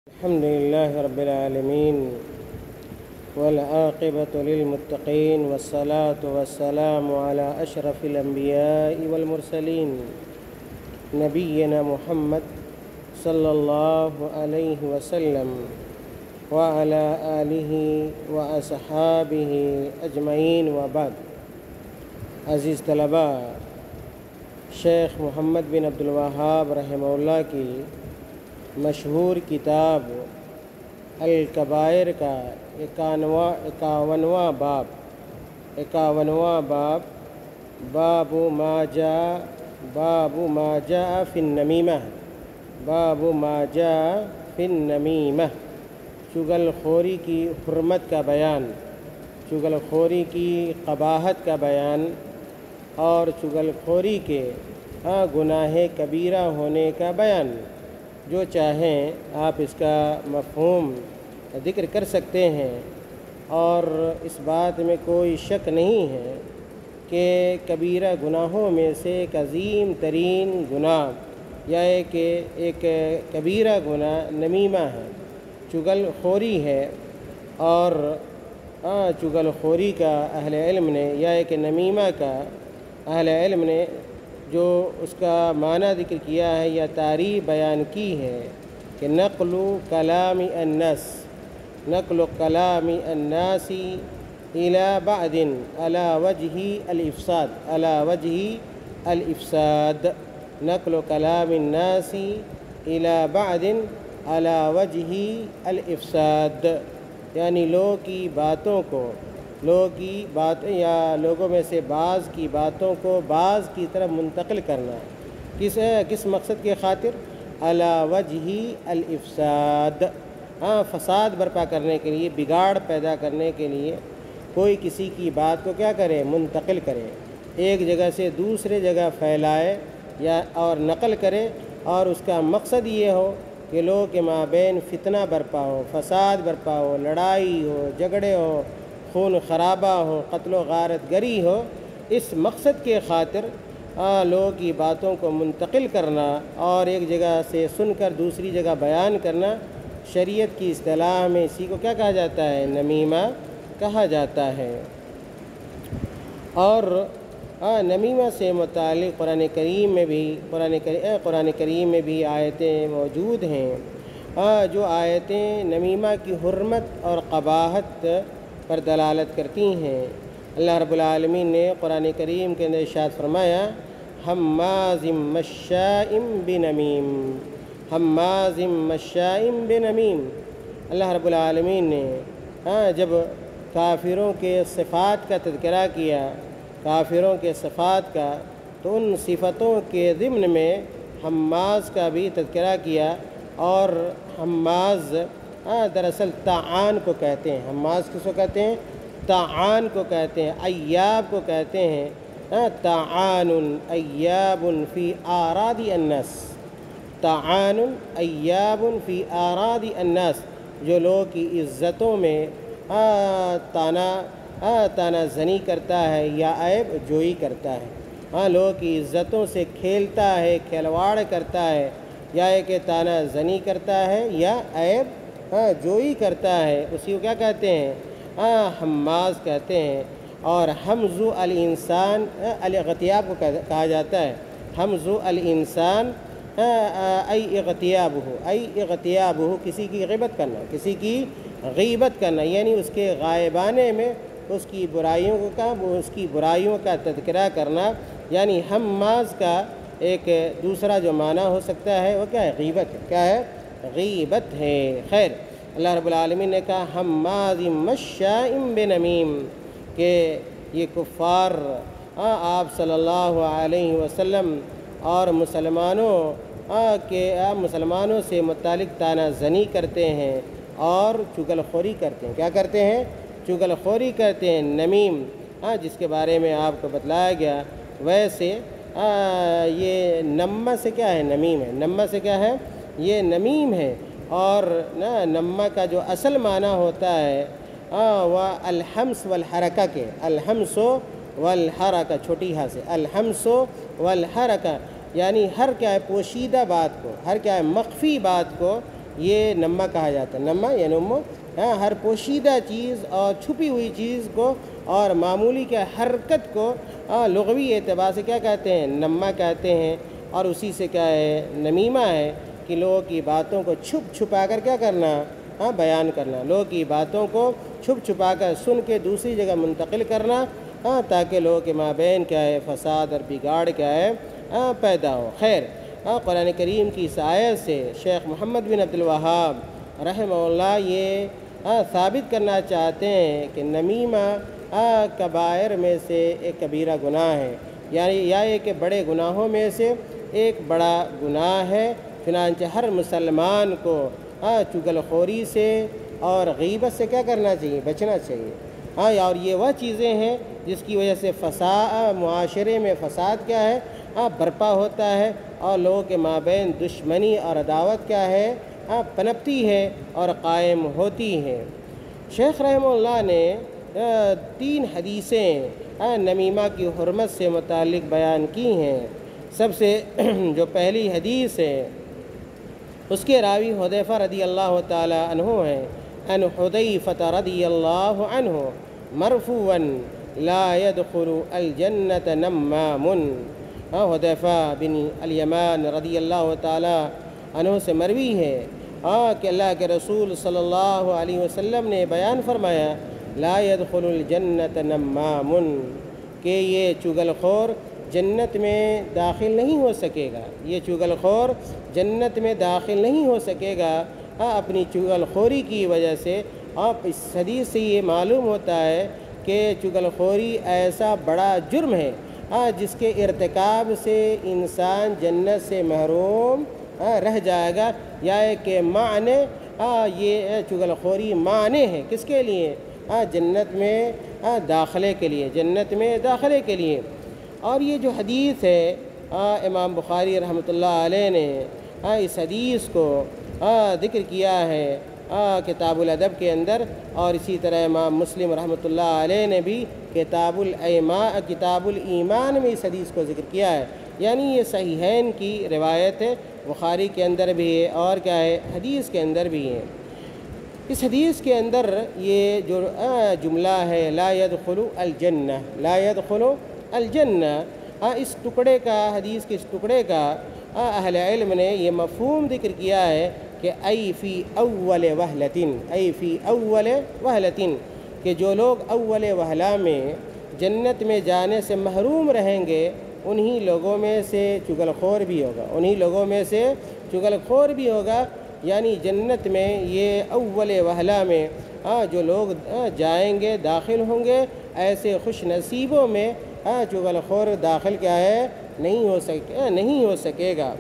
الحمد لله رب العالمين والعاقبة للمتقين والصلاة والسلام على أشرف الأنبياء والمرسلين نبينا محمد صلی اللہ علیہ وسلم وعلى آلہ وأصحابہ اجمعین وبعد۔ عزیز طلباء، شیخ محمد بن عبد الوہاب رحمہ اللہ کی مشہور کتاب الکبائر کا 51واں باب باب ما جاء فی النمیمہ چغل خوری کی حرمت کا بیان، چغل خوری کی قباحت کا بیان اور چغل خوری کے گناہ کبیرہ ہونے کا بیان۔ جو چاہیں آپ اس کا مفہوم ذکر کر سکتے ہیں، اور اس بات میں کوئی شک نہیں ہے کہ کبیرہ گناہوں میں سے ایک عظیم ترین گناہ یا ایک کبیرہ گناہ نمیمہ ہے، چغل خوری ہے۔ اور چغل خوری کا اہل علم نے یا ایک نمیمہ کا اہل علم نے جو اس کا معنی ذکر کیا ہے یا تعریف بیان کی ہے کہ نقل کلام الناس الى بعد على وجه الافساد نقل کلام الناس الى بعد على وجه الافساد، یعنی لوگوں کی باتوں کو لوگوں میں سے بعض کی باتوں کو بعض کی طرف منتقل کرنا، کس مقصد کے خاطر؟ علی وجہ الافساد، فساد برپا کرنے کے لیے، بگاڑ پیدا کرنے کے لیے کوئی کسی کی بات کو کیا کرے؟ منتقل کرے، ایک جگہ سے دوسرے جگہ پھیلائے یا اور نقل کرے، اور اس کا مقصد یہ ہو کہ لوگوں کے مابین فتنہ برپا ہو، فساد برپا ہو، لڑائی ہو، جھگڑے ہو، خون خرابہ ہو، قتل و غارت گری ہو۔ اس مقصد کے خاطر لوگوں کی باتوں کو منتقل کرنا اور ایک جگہ سے سن کر دوسری جگہ بیان کرنا، شریعت کی اصطلاح میں اسی کو کیا کہا جاتا ہے؟ نمیمہ کہا جاتا ہے۔ اور نمیمہ سے متعلق قرآن کریم میں بھی آیتیں موجود ہیں، جو آیتیں نمیمہ کی حرمت اور قباحت پر دلالت کرتی ہیں۔ اللہ رب العالمین نے قرآن کریم کے اندر ارشاد فرمایا حماز مشاء بنمیم۔ اللہ رب العالمین نے جب کافروں کے صفات کا تذکرہ کیا، کافروں کے صفات کا، تو ان صفتوں کے ضمن میں حماز کا بھی تذکرہ کیا۔ اور حماز دراصل طعان کو کہتے ہیں۔ حماز کس کو کہتے ہیں؟ طعان کو کہتے ہیں، ایاب کو کہتے ہیں۔ طعان ایاب فی اعراض الناس، طعان ایاب فی اعراض الناس، جو لوگوں کی عزتوں میں تانا زنی کرتا ہے یا عیب جوئی کرتا ہے، لوگوں کی عزتوں سے کھیلتا ہے، کھلواڑ کرتا ہے، یا ایک تانا زنی کرتا ہے یا عیب جوئی کرتا ہے، اسی کو کیا کہتے ہیں؟ حماز کہتے ہیں۔ اور حمز الانسان الاغتیاب کو کہا جاتا ہے۔ حمز الانسان ای اغتیابہ، کسی کی غیبت کرنا، کسی کی غیبت کرنا، یعنی اس کے غائبانے میں اس کی برائیوں کا تذکرہ کرنا، یعنی حماز کا ایک دوسرا جو معنی ہو سکتا ہے وہ کیا ہے؟ غیبت ہے۔ کیا ہے؟ غیبت ہے۔ خیر، اللہ رب العالمین نے کہا حماز مشاء بنمیم، کہ یہ کفار آپ صلی اللہ علیہ وسلم اور مسلمانوں سے متعلق تانا زنی کرتے ہیں اور چغل خوری کرتے ہیں۔ کیا کرتے ہیں؟ چغل خوری کرتے ہیں۔ نمیم، جس کے بارے میں آپ کو بتلایا گیا، ویسے یہ نمہ سے کیا ہے؟ نمیم ہے۔ نمہ سے کیا ہے؟ یہ نمیم ہے۔ اور نمہ کا جو اصل معنی ہوتا ہے وہ الحمس والحرکہ کے، الحمس والحرکہ، چھوٹی ہا سے، الحمس والحرکہ، یعنی ہر کیا ہے پوشیدہ بات کو، ہر کیا ہے مخفی بات کو یہ نما کہا جاتا ہے۔ نما یا نمو، ہر پوشیدہ چیز اور چھپی ہوئی چیز کو اور معمولی کے حرکت کو لغوی اعتبار سے کیا کہتے ہیں؟ نما کہتے ہیں۔ اور اسی سے کیا ہے؟ نمیمہ ہے کہ لوگوں کی باتوں کو چھپ چھپا کر کیا کرنا؟ بیان کرنا، لوگوں کی باتوں کو چھپ چھپا کر سن کے دوسری جگہ منتقل کرنا، تاکہ لوگوں کے مابین کیا ہے؟ فساد اور بگاڑ کیا ہے؟ پیدا ہو۔ خیر، قرآن کریم کی اس آیت سے شیخ محمد بن عبد الوہاب رحمہ اللہ یہ ثابت کرنا چاہتے ہیں کہ نمیمہ کبائر میں سے ایک کبیرہ گناہ ہے، یعنی یا ایک بڑے گناہوں میں سے ایک بڑا گناہ ہے۔ چنانچہ ہر مسلمان کو چغل خوری سے اور غیبت سے کیا کرنا چاہیے؟ بچنا چاہیے۔ اور یہ وہ چیزیں ہیں جس کی وجہ سے معاشرے میں فساد کیا ہے؟ برپا ہوتا ہے، اور لوگوں کے مابین دشمنی اور عداوت کیا ہے؟ پنپتی ہے اور قائم ہوتی ہے۔ شیخ رحمہ اللہ نے 3 حدیثیں نمیمہ کی حرمت سے متعلق بیان کی ہیں۔ سب سے جو پہلی حدیث ہے اس کے راوی حذیفہ رضی اللہ تعالی عنہ ہیں۔ ان حذیفہ رضی اللہ عنہ مرفوعا لا يدخل الجنة نمام۔ حذیفہ بن الیمان رضی اللہ تعالی عنہ سے مروی ہے کہ اللہ کے رسول صلی اللہ علیہ وسلم نے بیان فرمایا، لا يدخل الجنة نمام، کہ یہ چغل خور جنت میں داخل نہیں ہو سکے گا، یہ چغل خور جنت میں داخل نہیں ہو سکے گا اپنی چغل خوری کی وجہ سے۔ آپ اس حدیث سے یہ معلوم ہوتا ہے کہ چغل خوری ایسا بڑا جرم ہے جس کے ارتکاب سے انسان جنت سے محروم رہ جائے گا، یا کہ معنی یہ چغل خوری معنی ہے کس کے لیے؟ جنت میں داخلے کے لیے، جنت میں داخلے کے لیے۔ اور یہ جو حدیث ہے امام بخاری رحمۃ اللہ علیہ نے اس حدیث کو ذکر کیا ہے کتاب الادب کے اندر، اور اسی طرح امام مسلم رحمۃ اللہ علیہ نے بھی کتاب الایمان میں اس حدیث کو ذکر کیا ہے، یعنی یہ صحیحین کی روایت ہے، بخاری کے اندر بھی ہے اور کیا ہے؟ حدیث کے اندر بھی ہے۔ اس حدیث کے اندر یہ جو جملہ ہے لا يدخل الجنہ، لا يدخل الجنہ، اس ٹکڑے کا، حدیث کے اس ٹکڑے کا اہل علم نے یہ مفہوم ذکر کیا ہے کہ ای فی اول وہلتن، ای فی اول وہلتن، کہ جو لوگ اول وہلہ میں جنت میں جانے سے محروم رہیں گے انہی لوگوں میں سے چغل خور بھی ہوگا، انہی لوگوں میں سے چغل خور بھی ہوگا، یعنی جنت میں یہ اول وہلہ میں جو لوگ جائیں گے، داخل ہوں گے، ایسے خوش نصیبوں میں چغل خور داخل کیا ہے؟ نہیں ہو سکے گا۔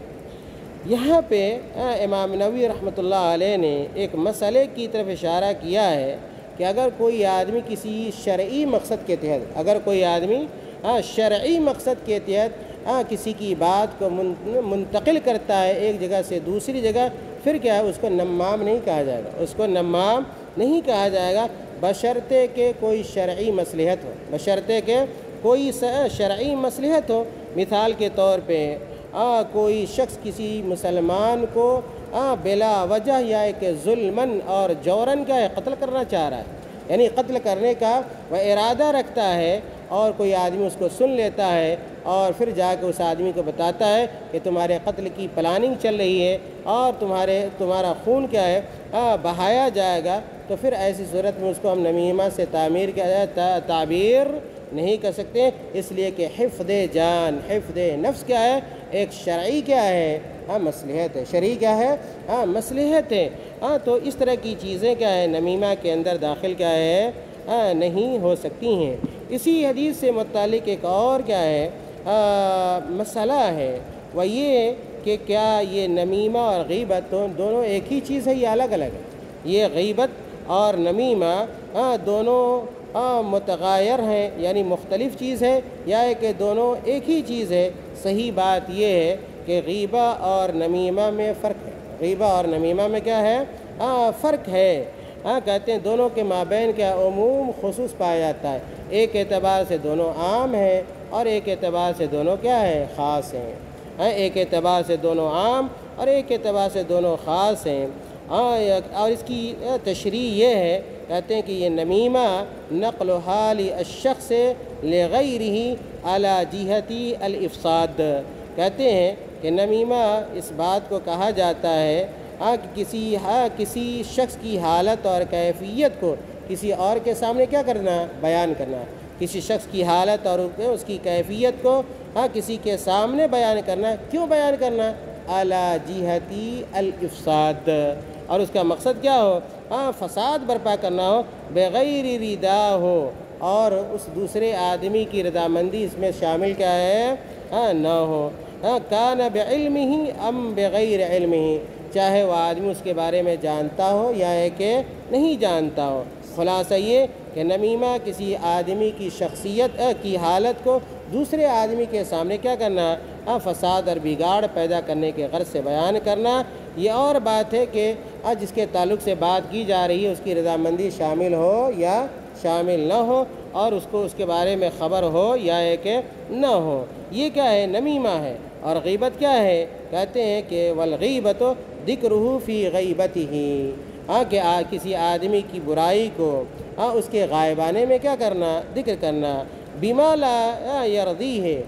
یہاں پہ امام نووی رحمۃ اللہ علیہ نے ایک مسئلے کی طرف اشارہ کیا ہے کہ اگر کوئی آدمی کسی شرعی مقصد کے تحت، اگر کوئی آدمی شرعی مقصد کے تحت کسی کی بات کو منتقل کرتا ہے ایک جگہ سے دوسری جگہ، پھر کیا ہے؟ اس کو نمام نہیں کہا جائے گا، اس کو نمام نہیں کہا جائے گا، بشرطے کہ کوئی شرعی مصلحت ہو، بشرطے کہ کوئی شرعی مصلحت ہو۔ مثال کے طور پہ کوئی شخص کسی مسلمان کو بلا وجہ یا کہ ظلماً اور جوراً کیا ہے؟ قتل کرنا چاہ رہا ہے، یعنی قتل کرنے کا وہ ارادہ رکھتا ہے، اور کوئی آدمی اس کو سن لیتا ہے اور پھر جا کے اس آدمی کو بتاتا ہے کہ تمہارے قتل کی پلاننگ چل رہی ہے اور تمہارا خون کیا ہے؟ بہایا جائے گا، تو پھر ایسی صورت میں اس کو ہم نمیمہ سے تعبیر نہیں کر سکتے، اس لیے کہ حفظ جان، حفظ نفس کیا ہے؟ ایک شرعی کیا ہے؟ مصلحت ہے، شرعی کیا ہے؟ مصلحت ہے۔ تو اس طرح کی چیزیں کیا ہے؟ نمیمہ کے اندر داخل کیا ہے؟ نہیں ہو سکتی ہیں۔ اسی حدیث سے متعلق ایک اور کیا ہے؟ مسئلہ ہے، وہ یہ کہ کیا یہ نمیمہ اور غیبت دونوں ایک ہی چیز ہے یا الگ الگ ہے؟ یہ غیبت اور نمیمہ دونوں متغیر ہیں، یعنی مختلف چیز ہے، یا ہے کہ دونوں ایک ہی چیز ہے؟ صحیح بات یہ ہے کہ غیبہ اور نمیمہ میں فرق ہے، غیبہ اور نمیمہ میں کیا ہے؟ فرق ہے۔ کہتے ہیں دونوں کے مابین کیا عموم خصوص پایا جاتا ہے، ایک اعتبار سے دونوں عام ہیں اور ایک اعتبار سے دونوں کیا ہے؟ خاص ہیں۔ ایک اعتبار سے دونوں عام اور ایک اعتبار سے دونوں خاص ہیں۔ اور اس کی تشریح یہ ہے، کہتے ہیں کہ یہ نمیمہ نقل حال الشخص لغیرہ علی جہت الافساد، کہتے ہیں کہ نمیمہ اس بات کو کہا جاتا ہے کہ کسی شخص کی حالت اور کیفیت کو کسی اور کے سامنے کیا کرنا، بیان کرنا، کسی شخص کی حالت اور اس کی کیفیت کو کسی کے سامنے بیان کرنا۔ کیوں بیان کرنا؟ علی جہت الافساد، اور اس کا مقصد کیا ہو؟ فساد برپا کرنا ہو، بغیر ردا ہو، اور اس دوسرے آدمی کی رضامندی اس میں شامل کیا ہے نہ ہو۔ کان بعلمہ ام بغیر علمہ، چاہے وہ آدمی اس کے بارے میں جانتا ہو یا ہے کہ نہیں جانتا ہو۔ خلاصہ یہ کہ نمیمہ کسی آدمی کی شخصیت کی حالت کو دوسرے آدمی کے سامنے کیا کرنا، فساد اور بگاڑ پیدا کرنے کے غرض سے بیان کرنا۔ یہ اور بات ہے کہ جس کے تعلق سے بات کی جا رہی ہے اس کی رضامندی شامل ہو یا شامل نہ ہو، اور اس کو اس کے بارے میں خبر ہو یا ہے کہ نہ ہو، یہ کیا ہے، نمیمہ ہے۔ اور غیبت کیا ہے؟ کہتے ہیں کہ والغیبت ذکرہ فی غیبتہ، کہ کسی آدمی کی برائی کو اس کے غائبانے میں کیا کرنا، ذکر کرنا، بما لا یرضی ہے،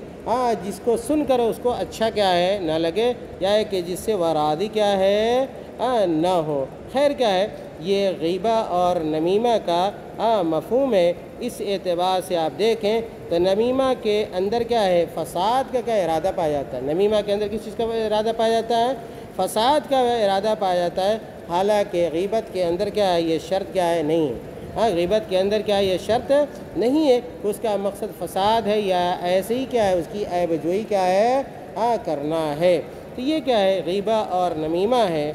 جس کو سن کر اس کو اچھا کیا ہے نہ لگے، یا ہے کہ جس سے وہ راضی کیا ہے نہ ہو۔ خیر کیا ہے، یہ غیبہ اور نمیمہ کا مفہوم ہے۔ اس اعتبار سے آپ دیکھیں تو نمیمہ کے اندر کیا ہے، فساد کا کیا ارادہ پایا جاتا ہے۔ نمیمہ کے اندر کس چیز کا ارادہ پایا جاتا ہے؟ فساد کا ارادہ پایا جاتا ہے، حالانکہ غیبت کے اندر کیا ہے، یہ شرط کیا ہے، نہیں ہے۔ غیبت کے اندر کیا ہے، یہ شرط نہیں ہے کہ اس کا مقصد فساد ہے، یا ایسے ہی کیا ہے اس کی عیب جوئی کیا ہے کرنا ہے۔ تو یہ کیا ہے، غیبہ اور نمیمہ ہے،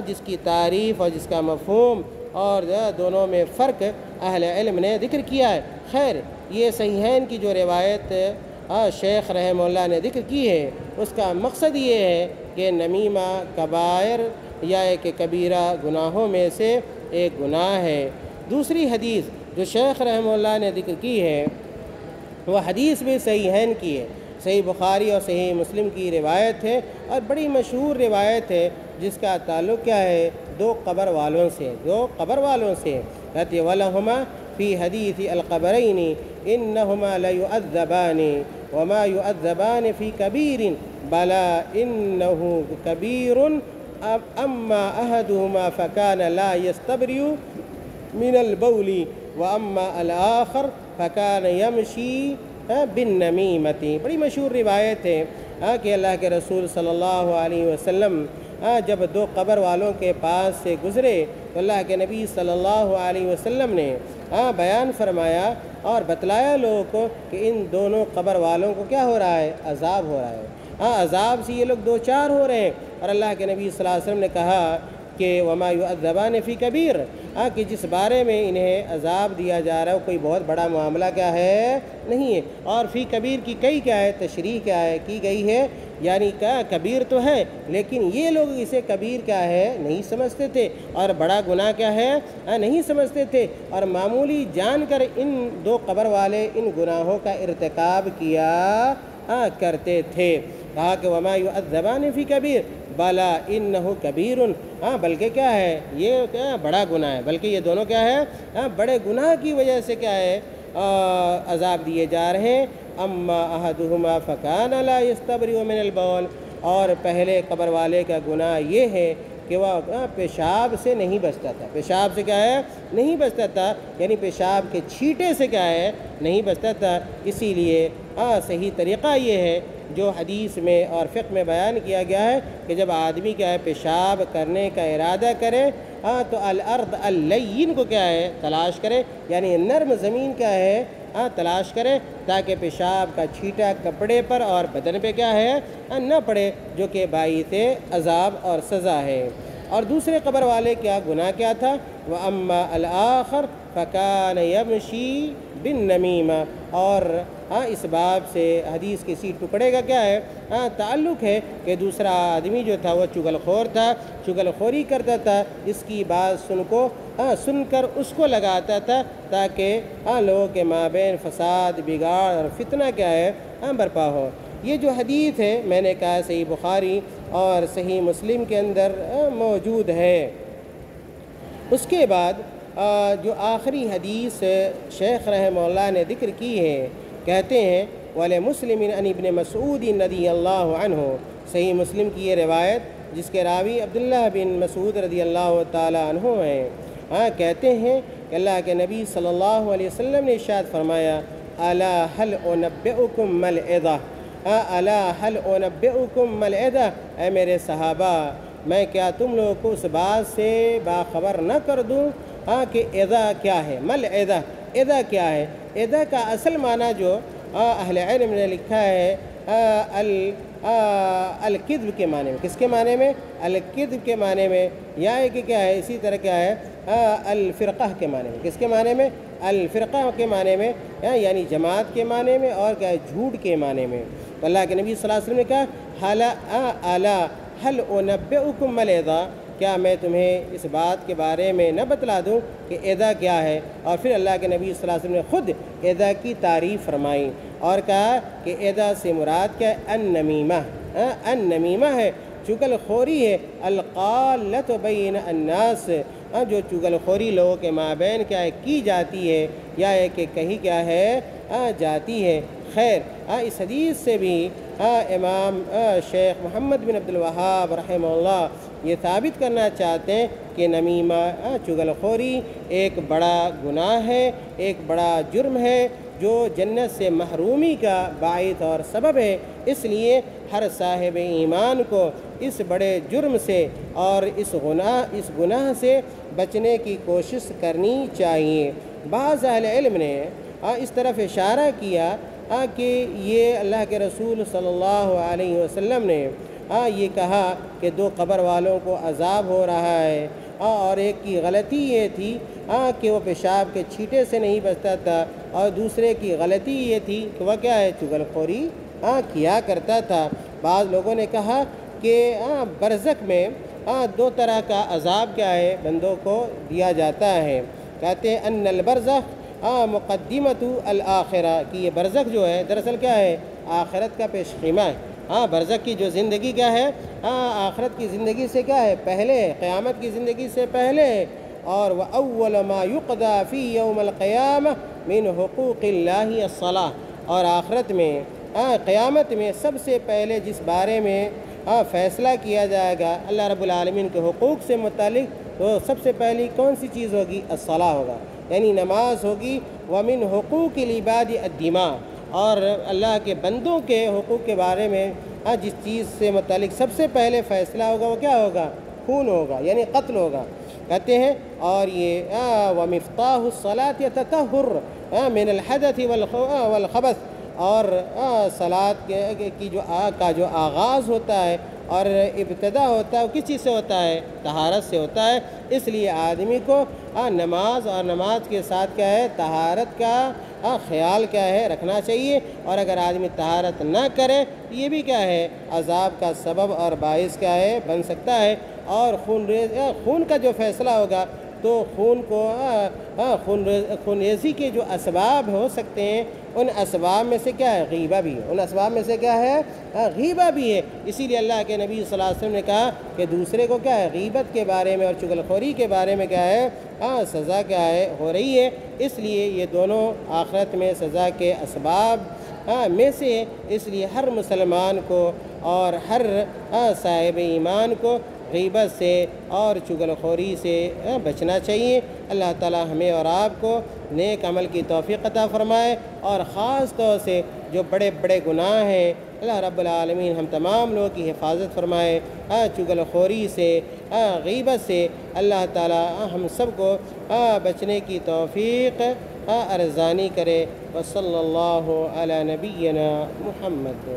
جس کی تعریف اور جس کا مفہوم اور دونوں میں فرق اہل علم نے ذکر کیا ہے۔ خیر یہ صحیحین کی جو روایت شیخ رحمہ اللہ نے ذکر کی ہے، اس کا مقصد یہ ہے کہ نمیمہ کبائر یا ایک کبیرہ گناہوں میں سے ایک گناہ ہے۔ دوسری حدیث جو شیخ رحمہ اللہ نے ذکر کی ہے وہ حدیث بھی صحیحین کی ہے، صحیح بخاری اور صحیح مسلم کی روایت ہے، اور بڑی مشہور روایت ہے، جس کا تعلق کیا ہے، دو قبر والوں سے، کہتے وَلَهُمَا فِي حَدِيثِ الْقَبَرَيْنِ إِنَّهُمَا لَيُعَذَّبَانِ وَمَا يُعَذَّبَانِ فِي كَبِيرٍ بَلَا إِنَّهُ كَبِيرٌ أَمَّا أَحَدُهُمَا فَكَانَ لَا يَسْتَبْرِئُ من البول وَأَمَّا الْآخَرُ فَكَانَ يَمْشِي بِالنَّمِيمَةِ۔ بڑی مشہور روایت ہے کہ اللہ کے رسول صلی اللہ علیہ وسلم جب دو قبر والوں کے پاس سے گزرے تو اللہ کے نبی صلی اللہ علیہ وسلم نے بیان فرمایا اور بتلایا لوگوں کو کہ ان دونوں قبر والوں کو کیا ہو رہا ہے، عذاب ہو رہا ہے، عذاب سے یہ لوگ دو چار ہو رہے ہیں۔ اور اللہ کے نبی صلی اللہ علیہ وسلم نے کہا کہ وَمَا يُعَذَّبَانِ فِي كَبِيرٍ، کہ جس بارے میں انہیں عذاب دیا جا رہا ہے وہ کوئی بہت بڑا معاملہ کیا ہے نہیں ہے۔ اور فی کبیر کی کئی کیا ہے تشریح کیا ہے کی گئی ہے، یعنی کیا کبیر تو ہے لیکن یہ لوگ اسے کبیر کیا ہے نہیں سمجھتے تھے، اور بڑا گناہ کیا ہے نہیں سمجھتے تھے، اور معمولی جان کر ان دو قبر والے ان گناہوں کا ارتکاب کیا کرتے تھے۔ کہا کہ وَمَا يُعَذَّبَانِ فِي كَبِيرٍ بَلَا إِنَّهُ كَبِيرٌ، بلکہ کیا ہے یہ کیا بڑا گناہ ہے، بلکہ یہ دونوں کیا ہے بڑے گناہ کی وجہ سے کیا ہے عذاب دیے جا رہے ہیں۔ اما احدهما فكان لا يستبرئ من البول، اور پہلے قبر والے کا گناہ یہ ہے کہ وہ پیشاب سے نہیں بچتا تھا، پیشاب سے کیا ہے نہیں بچتا تھا، یعنی پیشاب کے چھینٹے سے کیا ہے نہیں بچتا تھا۔ اسی لیے صحیح طریقہ یہ ہے جو حدیث میں اور فقہ میں بیان کیا گیا ہے کہ جب آدمی کیا ہے پیشاب کرنے کا ارادہ کرے تو الارض اللین کو کیا ہے تلاش کرے، یعنی نرم زمین کیا ہے تلاش کرے، تاکہ پیشاب کا چھینٹا کپڑے پر اور بدن پہ کیا ہے نہ پڑے، جو کہ باعث عذاب اور سزا ہے۔ اور دوسرے قبر والے کیا گناہ کیا تھا، وَأَمَّا الْآخَرُ فَكَانَ يَمْشِي بِالنَّمِيمَةِ، اور اس باب سے حدیث کے اسی ٹکڑے کا کیا ہے تعلق ہے کہ دوسرا آدمی جو تھا وہ چغل خور تھا، چغل خوری کرتا تھا، اس کی بات سن کر اس کو لگاتا تھا تاکہ لوگوں کے مابین فساد بگاڑ اور فتنہ کیا ہے برپا ہو۔ یہ جو حدیث ہے میں نے کہا صحیح بخاری اور صحیح مسلم کے اندر موجود ہے۔ اس کے بعد جو آخری حدیث شیخ رحمہ اللہ نے ذکر کی ہے، کہتے ہیں وَلِمُسْلِمٍ عن ابن مسعود رضی اللہ عنہ، صحیح مسلم کی یہ روایت جس کے راوی عبداللہ بن مسعود رضی اللہ تعالیٰ عنہ ہیں، کہتے ہیں کہ اللہ کے نبی صلی اللہ علیہ وسلم نے ارشاد فرمایا الا هل انبئکم ما العظہ، الا هل انبئکم ما العظہ، اے میرے صحابہ میں کیا تم لوگوں کو اس بات سے باخبر نہ کر دوں کہ عظہ کیا ہے؟ ما العظہ، عظہ کیا ہے؟ عظہ کا اصل معنی جو اہل علم نے لکھا ہے الکذب کے معنی میں، کس کے معنی میں؟ الکذب کے معنی میں، یا کہ کیا ہے اسی طرح کیا ہے الفرقہ کے معنی میں، کس کے معنی میں؟ الفرقہ کے معنی میں، یعنی جماعت کے معنی میں، اور کیا ہے جھوٹ کے معنی میں۔ تو اللہ کے نبی صلی اللہ علیہ وسلم نے کہا الا هل انبئکم ما العظہ، کیا میں تمہیں اس بات کے بارے میں نہ بتلا دوں کہ عظہ کیا ہے؟ اور پھر اللہ کے نبی صلی اللہ علیہ وسلم نے خود عظہ کی تعریف فرمائی اور کہا کہ عظہ سے مراد کیا ہے؟ النمیمہ، النمیمہ ہے، چغل خوری ہے، القالۃ بین الناس، جو چغل خوری لوگوں کے مابین کیا ہے کی جاتی ہے، یا ہے کہ کہیں کیا ہے جاتی ہے۔ خیر، اس حدیث سے بھی امام شیخ محمد بن عبد الوہاب رحمہ اللہ یہ ثابت کرنا چاہتے ہیں کہ نمیمہ، چغل خوری ایک بڑا گناہ ہے، ایک بڑا جرم ہے جو جنت سے محرومی کا باعث اور سبب ہے۔ اس لیے ہر صاحب ایمان کو اس بڑے جرم سے اور اس گناہ سے بچنے کی کوشش کرنی چاہیے۔ بعض اہل علم نے اس طرف اشارہ کیا کہ یہ اللہ کے رسول صلی اللہ علیہ وسلم نے یہ کہا کہ دو قبر والوں کو عذاب ہو رہا ہے، اور ایک کی غلطی یہ تھی کہ وہ پیشاب کے چھینٹے سے نہیں بچتا تھا، اور دوسرے کی غلطی یہ تھی کہ وہ کیا ہے چغل خوری کیا کرتا تھا۔ بعض لوگوں نے کہا کہ برزخ میں دو طرح کا عذاب کیا ہے بندوں کو دیا جاتا ہے، کہتے ہیں ان البرزخ مقدمۃ الآخرہ، کہ یہ برزخ جو ہے دراصل کیا ہے آخرت کا پیش خیمہ ہے۔ برزخ کی جو زندگی کیا ہے آخرت کی زندگی سے کیا ہے پہلے ہے، قیامت کی زندگی سے پہلے ہے۔ اور وَأَوَّلَ مَا يُقْضَى فِي يَوْمَ الْقِيَامَةِ مِنْ حُقُوقِ اللَّهِ الصَّلَاةِ، اور آخرت میں قیامت میں سب سے پہلے جس بارے میں فیصلہ کیا جائے گا اللہ رب العالمین کے حقوق سے متعلق، تو سب سے پہلی کون سی چیز ہوگی؟ الصلاۃ ہوگا، یعنی نماز ہوگی۔ وَمِنْ حُقُوقِ الْعِبَادِ الدِّمَاء، اور اللہ کے بندوں کے حقوق کے بارے میں جس چیز سے متعلق سب سے پہلے فیصلہ ہوگا وہ کیا ہوگا؟ خون ہوگا، یعنی قتل ہوگا، کہتے ہیں۔ اور یہ وَمِفْتَاحُ الصَّلَاةِ التَّطَہُّرُ مِنَ الْحَدَثِ وَالْخَبَثِ، اور صلاۃ کا جو آغاز ہوتا ہے اور ابتدا ہوتا ہے وہ کس چیز سے ہوتا ہے؟ طہارت سے ہوتا ہے۔ اس لیے آدمی کو نماز اور نماز کے ساتھ کیا ہے طہارت کا خیال کیا ہے رکھنا چاہیے، اور اگر آدمی طہارت نہ کرے یہ بھی کیا ہے عذاب کا سبب اور باعث کیا ہے بن سکتا ہے۔ اور خون کا جو فیصلہ ہوگا تو خون کو خون ریزی کے جو اسباب ہو سکتے ہیں ان اسباب میں سے کیا ہے غیبہ بھی ہے، ان اسباب میں سے کیا ہے غیبہ بھی ہے۔ اسی لیے اللہ کے نبی صلی اللہ علیہ وسلم نے کہا کہ دوسرے کو کیا ہے غیبت کے بارے میں اور چغل خوری کے بارے میں کیا ہے سزا کیا ہے ہو رہی ہے۔ اس لیے یہ دونوں آخرت میں سزا کے اسباب میں سے ہے۔ اس لیے ہر مسلمان کو اور ہر صاحب ایمان کو غیبت سے اور چغل خوری سے بچنا چاہیے۔ اللہ تعالی ہمیں اور آپ کو نیک عمل کی توفیق عطا فرمائے، اور خاص طور سے جو بڑے بڑے گناہ ہیں اللہ رب العالمین ہم تمام لوگوں کی حفاظت فرمائے، چغل خوری سے غیبت سے اللہ تعالی ہم سب کو بچنے کی توفیق ارزانی کرے۔ وصلی اللہ علی نبینا محمد۔